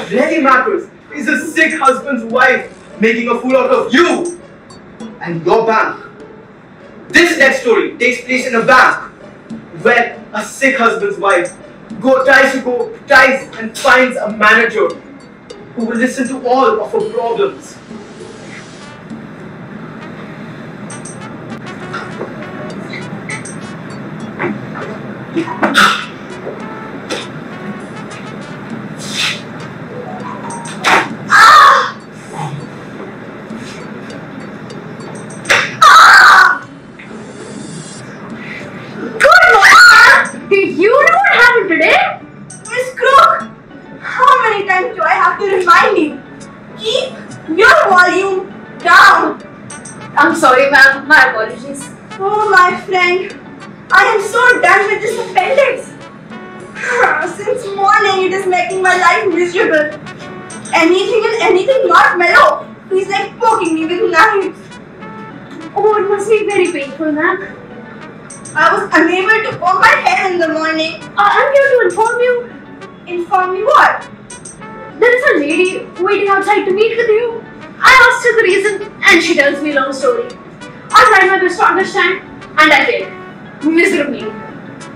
What really matters is a sick husband's wife making a fool out of you and your bank. This next story takes place in a bank where a sick husband's wife tries and finds a manager who will listen to all of her problems. I'm sorry, ma'am. My apologies. Oh, my friend. I am so done with this appendix. Since morning, it is making my life miserable. Anything not mellow feels like poking me with knives. Oh, it must be very painful, ma'am. I was unable to comb my hair in the morning. I'm here to inform you. Inform me what? There is a lady waiting outside to meet with you. I asked her the reason and she tells me a long story. I tried my best to understand and I failed. Miserably.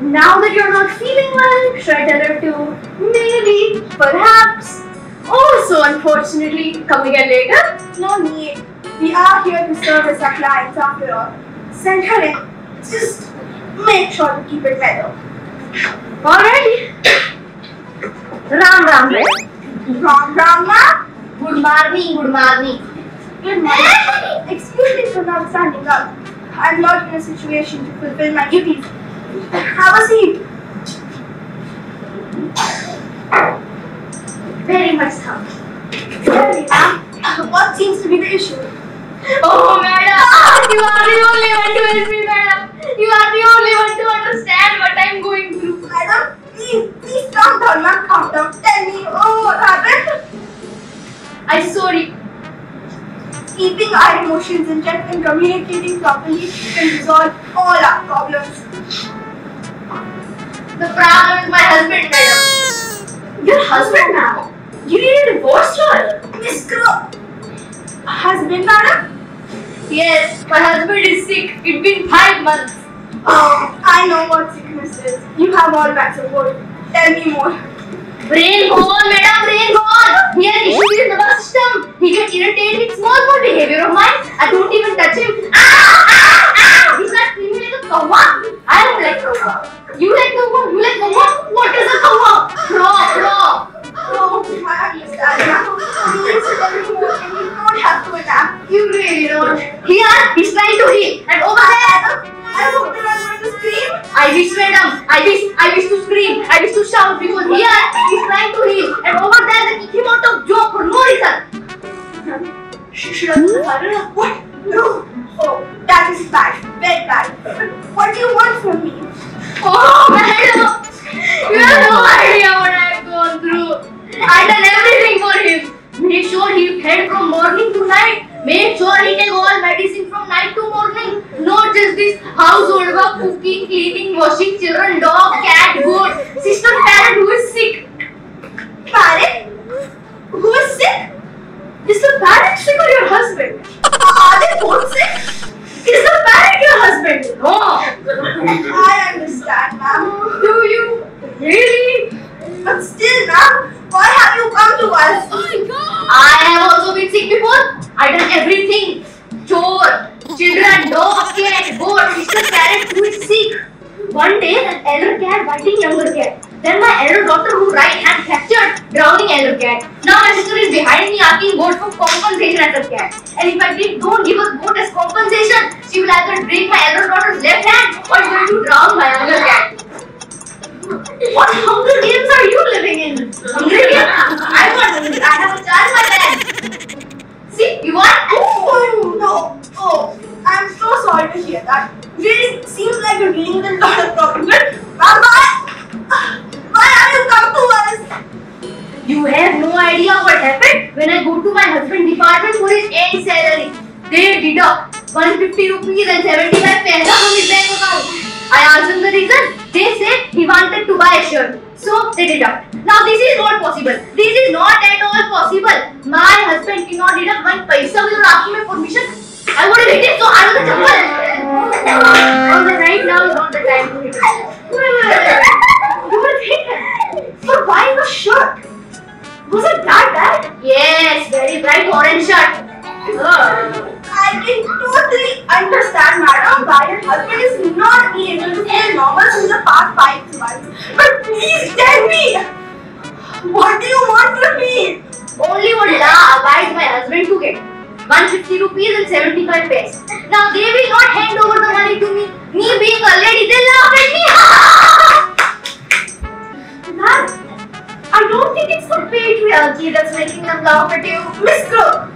Now that you're not feeling well, should I tell her to maybe, perhaps, also unfortunately, come again later? No need. We are here to service our clients after all. Send her in. Just make sure to keep it mellow. Alrighty. Ram Ram, right? Ram ma? Good morning, good morning. Good morning. Excuse me for not standing up. I'm not in a situation to fulfill my duties. Have a seat. Very much so. Sorry, ma'am. What seems to be the issue? Oh, madam, you are the only one to help me, madam. You are the only one to understand what I'm going through. Madam, please calm down, ma'am. Calm down. Tell me, what happened? I'm sorry. Keeping our emotions in check and communicating properly can resolve all our problems. The problem is my husband, madam. Your husband now? You need a divorce lawyer? Miss Crow. Husband, madam? Yes, my husband is sick. It's been 5 months. Oh, I know what sickness is. You have all that support. Tell me more. Brain gone, madam, brain gone. He has issues with the nervous system. He gets irritated with small behavior of mine. I don't even touch him. He's not screaming like a kawa. I don't like kawa. You like kawa? You like kawa? What is a kawa? Raw. Oh, I understand now. Please tell me more and you don't have to adapt. You really don't. Here, he's trying to heal. And over there, I hope you're not going to scream. I wish, madam. I wish to scream. I wish to shout because here he's trying to heal, and over there they kick him out of job for no reason. Should I tell the father? What? No. Oh, that is bad. Very bad. What do you want from me? Oh, madam, you have no idea what I've gone through. I've done everything for him. Make sure he fed from morning to night. Make sure he take all medicine from night to morning. Not just this household work, cooking, cleaning, washing children, dog, cat, goat, sister parent who is sick. Parent? Who is sick? Is the parent sick or your husband? Are they both sick? Is the parent your husband? No. I understand, ma'am. Do you? Really? But still, ma'am, why have you come to us? Oh my God! I have also been sick before. I done everything. Chore, children, dog, cat, goat, sister parent who is sick. One day, an elder cat biting younger cat. Then my elder daughter who right hand captured drowning elder cat. Now my sister is behind me asking goat for compensation as a cat. And if I don't give a goat as compensation, she will either break my elder daughter's left hand or going to drown my younger cat. What Hunger Games are you living in? Hunger Games? I have a child in my bag. See, you want? Oh, no. Oh, I'm so sorry to hear that. Really seems like you're dealing with a lot of problems. But why have you come to us? You have no idea what happened when I go to my husband's department for his end salary. They deduct 150 rupees and 75 paisa from his bank account. I asked him the reason. They said he wanted to buy a shirt. So they deduct. Now this is not possible. This is not at all possible. My husband cannot deduct one paisa without asking my permission. I would have hit him so hard with the chappal. On the right now is not the time to hit him. You will hit him for buying a shirt. Was it that bad? Yes, very bright orange shirt. I can totally understand, madam, why your husband is not being able to stay normal since the past 5 months. But please tell me, what do you want from me? Only one law abides my husband to get 150 rupees and 75 paise. Now they will not hand over the money to me. Me being a lady, they laugh at me. Ma'am, I don't think it's the patriarchy that's making them laugh at you. Miss Crook!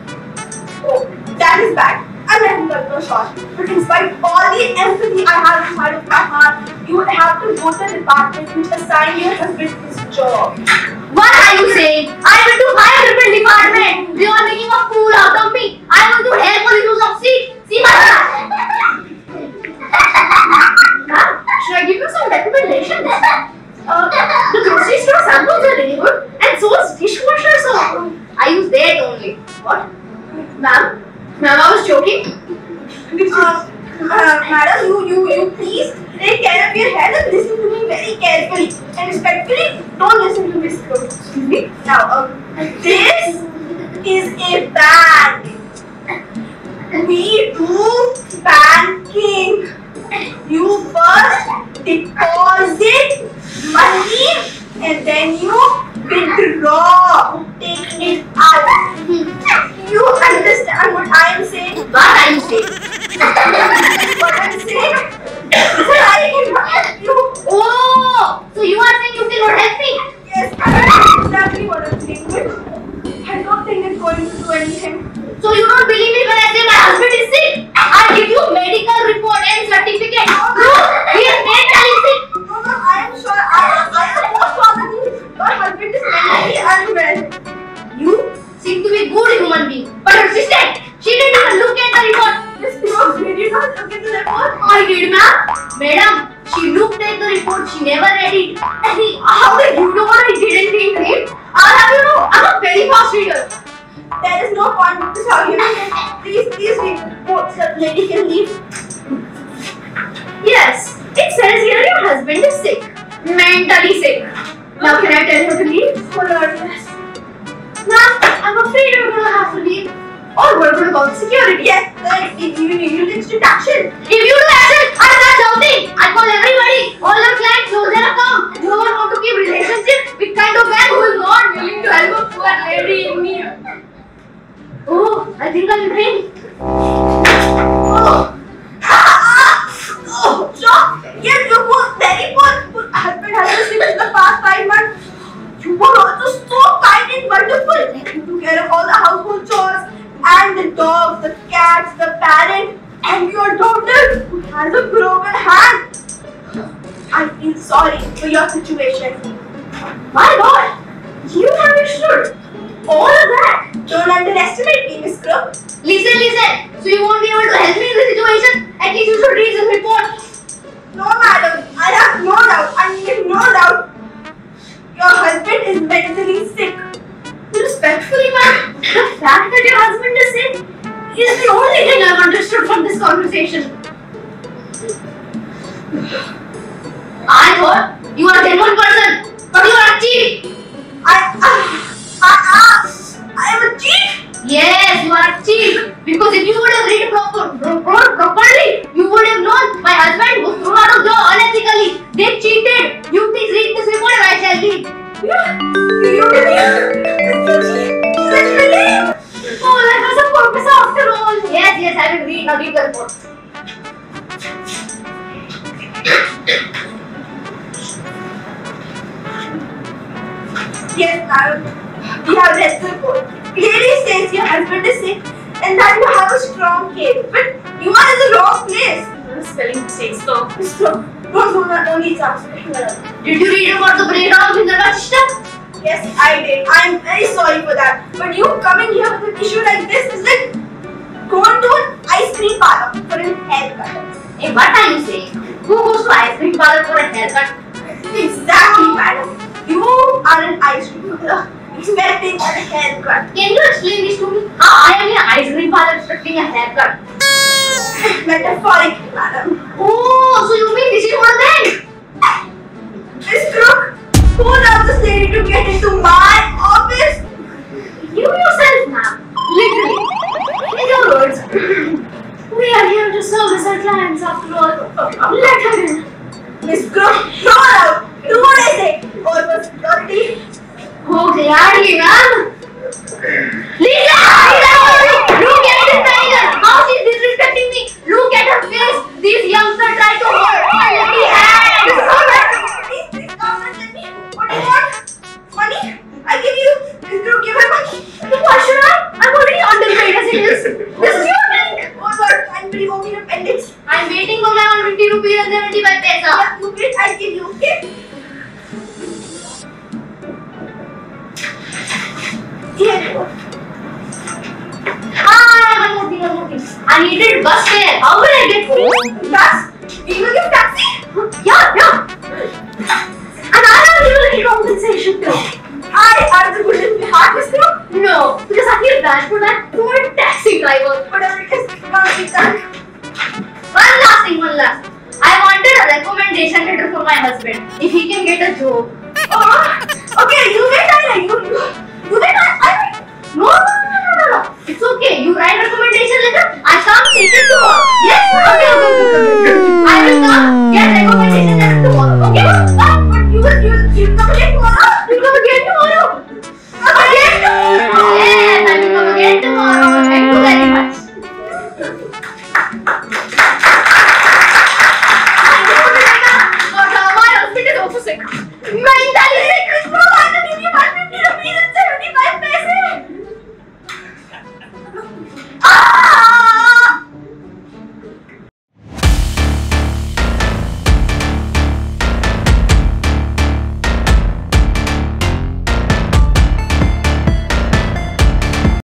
Oh, that is bad. I'm letting that go short. But in spite of all the empathy I have inside of my heart, you would have to go to the department which assigned your husband his job. What are you saying? I went to higher different department. They are making a fool out of me. I want to help you to succeed. See my hand. Ma'am, should I give you some recommendations? The grocery store samples are really good, and so is dishwasher soap. I use that only. What? Ma'am, I was joking. Madam, you please take care of your health and listen to me very carefully and respectfully. Don't listen to Miss Crook. Excuse me. Now, this is a bank. We do banking. You first deposit money and then you withdraw. Take it out. You understand what I am saying? What are you saying? What I'm saying? Sir, I cannot help you. Oh, so you are saying you cannot help me? Yes, that's exactly what I'm saying. But I don't think it's going to do anything. So you don't believe me when I say my husband is sick? I give you medical report and certificate. Proof he is mentally sick. No, I am sure. I am most positive your husband is mentally unwell. You seem to be a good human being, but her sister, she didn't even look at the report. Miss Crook, did you not look at the report? I did, ma'am. Madam, she looked at the report, she never read it. How did you know what I didn't read? I'll have you know, I'm a very fast reader. There is no point in this argument. Please read the report so that lady can leave. Yes, it says here your husband is sick. Mentally sick. Now can I tell her to leave? Oh Lord, yes. Ma'am, I'm afraid you're gonna have to leave. Or we're gonna call security. Yes, like if you take action. If you do action, I start shouting. I call everybody. All your clients close their account. No one want to keep relationship with kind of man who is not willing to help a poor lady in need. Oh, I think I'm drink. Oh, stop! Yes, you were very poor. Husband has been sick in the past 5 months. You were also so kind and wonderful. You took care of all the household chores and the dogs, the cats, the parrot, and your daughter who has a broken hand. I feel sorry for your situation. My God, you understood all of that. Don't underestimate me, Miss Crook. Listen. So you won't be able to help me in this situation? At least you should read this report. No, madam. I have no doubt. I mean, no doubt. Your husband is mentally sick. Respectfully, ma'am, the fact that your husband is sick is the only thing I've understood from this conversation. I thought you are a genuine person, but you are a cheat. I am a cheat. Yes, you are a cheat. Because if you would have read properly, you would have known my husband was thrown out of job unethically. They cheated. You please read this report and I shall leave. You believe? Oh, life has a purpose after all. Yes, I will read. Now read the report. Yes, madam. We have read the report. Clearly says your husband is sick and that you have a strong case. But you are in the wrong place. Spelling mistakes, though. So, no, only translation. Did you read about the breakdown of the nervous system? Yes, I did. I am very sorry for that. But you coming here with an issue like this is like going to an ice cream parlor for a haircut. Hey, what are you saying? Who goes to ice cream parlor for a haircut? Exactly, madam. You are an ice cream father expecting a haircut. Can you explain this to me? How I am an ice cream father expecting a haircut? Metaphorically, madam. Oh, so you mean this is one thing? Miss Crook, who allowed this lady to get into my office? You yourself, ma'am. Literally. In your words. We are here to service our clients after all. Let her in. Miss Crook, you're out. Do what I say. Or for security. Oh, gladly, ma'am. Lisa! Look at this tiger! How she's disrespecting me! Look at her face! These youngsters try to hold my lady hand! This is all right. Please come and tell me. What do you want? Money? I give you. Miss Crook, give her money. Why should I? I'm already underpaid as it is. This is your drink! Oh God, I'm pretty voting appendix. I'm waiting for my 150 rupees and 75 paisa. Yeah, you wait, I'll give you, okay? Here you go. One more thing. I needed bus fare. How will I get home? Bus? We will give taxi? Yeah. And I have given a compensation too. I are the good in Bihar, Miss Crook? No, because I feel bad for that poor taxi driver. Whatever it is, can't be done. One last. I wanted a recommendation letter for my husband. If he can get a job. Oh, okay, you wait, you wait, I No. It's okay. You write recommendation letter. I can't take it tomorrow. Yes. Okay. I will come get recommendation letter tomorrow. Okay. but you come again tomorrow? You come again tomorrow. Again tomorrow. Yes, I will come again tomorrow. Thank you very much. But my husband is also sick.